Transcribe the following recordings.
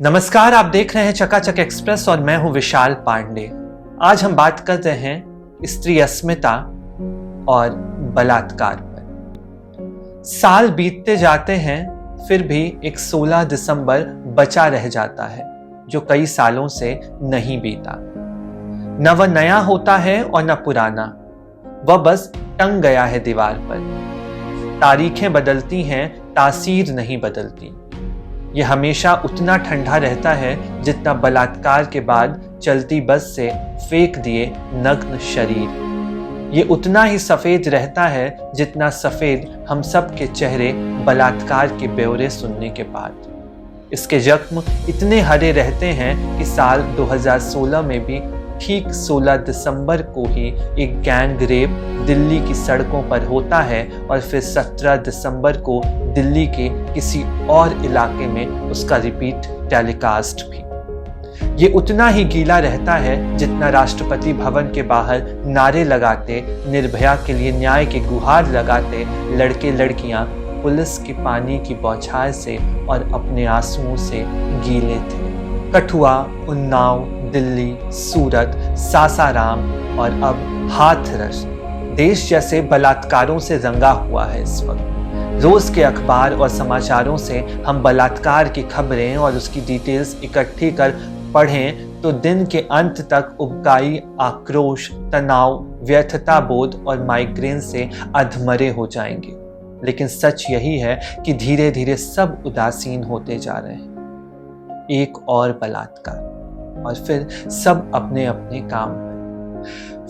नमस्कार, आप देख रहे हैं चकाचक एक्सप्रेस और मैं हूं विशाल पांडे। आज हम बात कर रहे हैं स्त्री अस्मिता और बलात्कार पर। साल बीतते जाते हैं, फिर भी एक 16 दिसंबर बचा रह जाता है जो कई सालों से नहीं बीता। न वह नया होता है और न पुराना, वह बस टंग गया है दीवार पर। तारीखें बदलती हैं, तासीर नहीं बदलती। यह हमेशा उतना ठंडा रहता है जितना बलात्कार के बाद चलती बस से फेंक दिए नग्न शरीर। ये उतना ही सफेद रहता है जितना सफेद हम सब के चेहरे बलात्कार के ब्यौरे सुनने के बाद। इसके जख्म इतने हरे रहते हैं कि साल 2016 में भी ठीक 16 दिसंबर को ही एक गैंग रेप दिल्ली की सड़कों पर होता है और फिर 17 दिसंबर को दिल्ली के किसी और इलाके में उसका रिपीट टेलीकास्ट भी। ये उतना ही गीला रहता है जितना राष्ट्रपति भवन के बाहर नारे लगाते, निर्भया के लिए न्याय की गुहार लगाते लड़के लड़कियां पुलिस की पानी की बौछार से और अपने आंसुओं से गीले थे। कठुआ, उन्नाव, दिल्ली, सूरत, सासाराम और अब हाथरस देश जैसे बलात्कारों से रंगा हुआ है इस वक्त। रोज के अखबार और समाचारों से हम बलात्कार की खबरें और उसकी डिटेल्स इकट्ठी कर पढ़ें तो दिन के अंत तक उबकाई आक्रोश, तनाव, व्यर्थता बोध और माइग्रेन से अधमरे हो जाएंगे। लेकिन सच यही है कि धीरे धीरे सब उदासीन होते जा रहे हैं। एक और बलात्कार और फिर सब अपने अपने काम पर।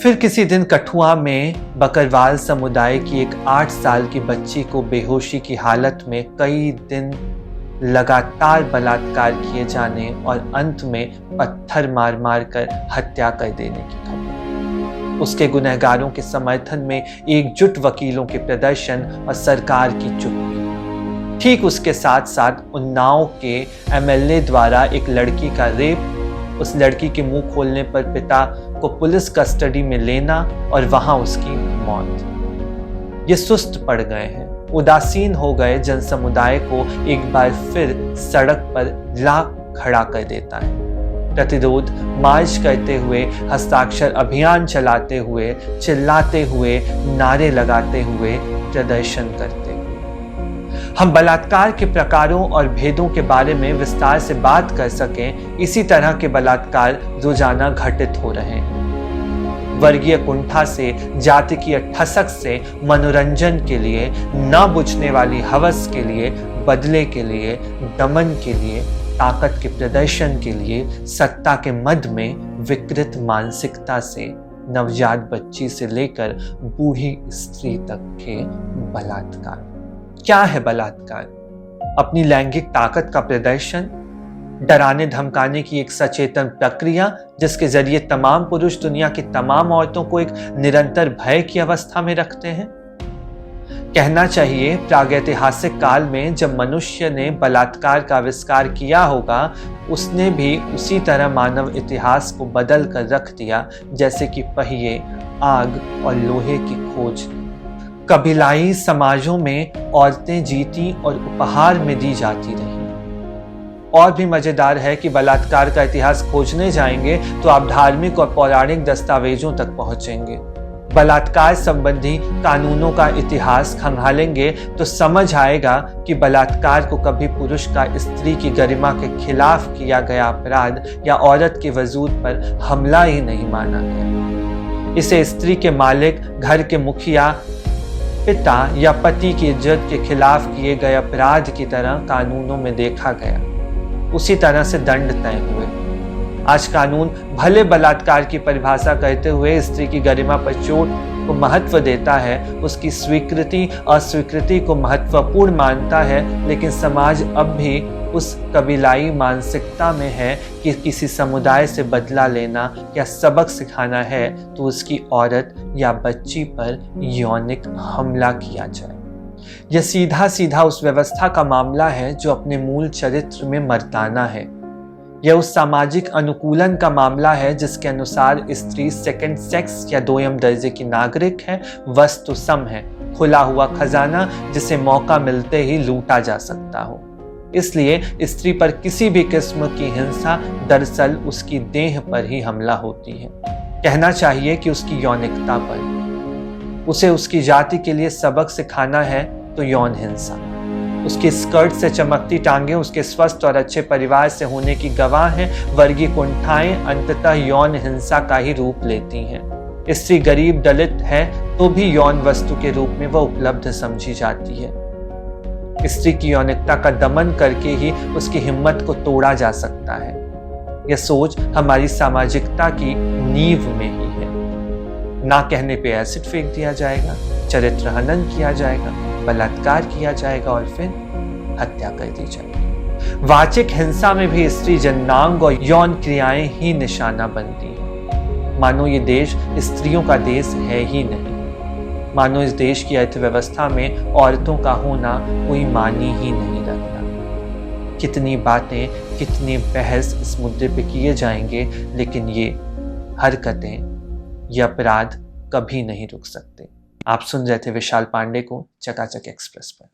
फिर किसी दिन कठुआ में बकरवाल समुदाय की एक 8 साल की बच्ची को बेहोशी की हालत में कई दिन लगातार बलात्कार किए जाने और अंत में पत्थर मार मार कर हत्या कर देने की खबर। उसके गुनहगारों के समर्थन में एकजुट वकीलों के प्रदर्शन और सरकार की चुप्पी। ठीक उसके साथ साथ उन्नाव के एमएलए द्वारा एक लड़की का रेप, उस लड़की के मुंह खोलने पर पिता को पुलिस कस्टडी में लेना और वहां उसकी मौत। ये सुस्त पड़ गए हैं, उदासीन हो गए जन समुदाय को एक बार फिर सड़क पर ला खड़ा कर देता है। प्रतिरोध मार्च करते हुए, हस्ताक्षर अभियान चलाते हुए, चिल्लाते हुए, नारे लगाते हुए, प्रदर्शन करते हुए। हम बलात्कार के प्रकारों और भेदों के बारे में विस्तार से बात कर सकें, इसी तरह के बलात्कार रोजाना घटित हो रहे हैं। वर्गीय कुंठा से, जाति की ठसक से, मनोरंजन के लिए, न बुझने वाली हवस के लिए, बदले के लिए, दमन के लिए, ताकत के प्रदर्शन के लिए, सत्ता के मद में विकृत मानसिकता से, नवजात बच्ची से लेकर बूढ़ी स्त्री तक के बलात्कार। क्या है बलात्कार? अपनी लैंगिक ताकत का प्रदर्शन, डराने धमकाने की एक सचेतन प्रक्रिया जिसके जरिए तमाम पुरुष दुनिया की तमाम औरतों को एक निरंतर भय की अवस्था में रखते हैं। कहना चाहिए प्रागैतिहासिक काल में जब मनुष्य ने बलात्कार का आविष्कार किया होगा, उसने भी उसी तरह मानव इतिहास को बदल कर रख दिया जैसे कि पहिए, आग और लोहे की खोज। कबीलाई समाजों में औरतें जीती और उपहार में दी जाती रही। और भी मजेदार है कि बलात्कार का इतिहास खोजने जाएंगे तो आप धार्मिक और पौराणिक दस्तावेजों तक पहुंचेंगे। बलात्कार संबंधी कानूनों का इतिहास खंगालेंगे तो समझ आएगा कि बलात्कार को कभी पुरुष का स्त्री की गरिमा के खिलाफ किया गया अपराध या औरत के वजूद पर हमला ही नहीं माना गया। इसे स्त्री के मालिक, घर के मुखिया, पिता या पति की इज्जत के खिलाफ किए गए अपराध की तरह कानूनों में देखा गया। उसी तरह से दंड तय हुए। आज कानून भले बलात्कार की परिभाषा करते हुए स्त्री की गरिमा पर चोट को महत्व देता है, उसकी स्वीकृति अस्वीकृति को महत्वपूर्ण मानता है, लेकिन समाज अब भी उस कबीलाई मानसिकता में है कि किसी समुदाय से बदला लेना या सबक सिखाना है तो उसकी औरत या बच्ची पर यौनिक हमला किया जाए। यह सीधा सीधा उस व्यवस्था का मामला है जो अपने मूल चरित्र में मर्दाना है। यह उस सामाजिक अनुकूलन का मामला है जिसके अनुसार स्त्री सेकंड सेक्स या दोयम दर्जे की नागरिक है, वस्तु सम है, खुला हुआ खजाना जिसे मौका मिलते ही लूटा जा सकता हो। इसलिए स्त्री पर किसी भी किस्म की हिंसा दरअसल उसकी देह पर ही हमला होती है। कहना चाहिए कि उसकी यौनिकता पर। उसे उसकी जाति के लिए सबक सिखाना है तो यौन हिंसा। उसकी स्कर्ट से चमकती टांगें उसके स्वस्थ और अच्छे परिवार से होने की गवाह हैं। वर्गीय कुंठाएं अंततः यौन हिंसा का ही रूप लेती हैं। स्त्री गरीब दलित है तो भी यौन वस्तु के रूप में वह उपलब्ध समझी जाती है। स्त्री की यौनिकता का दमन करके ही उसकी हिम्मत को तोड़ा जा सकता है। यह सोच हमारी सामाजिकता की नींव में ही है। ना कहने पे एसिड फेंक दिया जाएगा, चरित्र हनन किया जाएगा, बलात्कार किया जाएगा और फिर हत्या कर दी जाएगी। वाचिक हिंसा में भी स्त्री जननांग और यौन क्रियाएं ही निशाना बनती हैं। मानो ये देश स्त्रियों का देश है ही नहीं। मानो इस देश की अर्थव्यवस्था में औरतों का होना कोई मानी ही नहीं रखता। कितनी बातें, कितनी बहस इस मुद्दे पे किए जाएंगे, लेकिन ये हरकतें, ये अपराध कभी नहीं रुक सकते। आप सुन रहे थे विशाल पांडे को चकाचक एक्सप्रेस पर।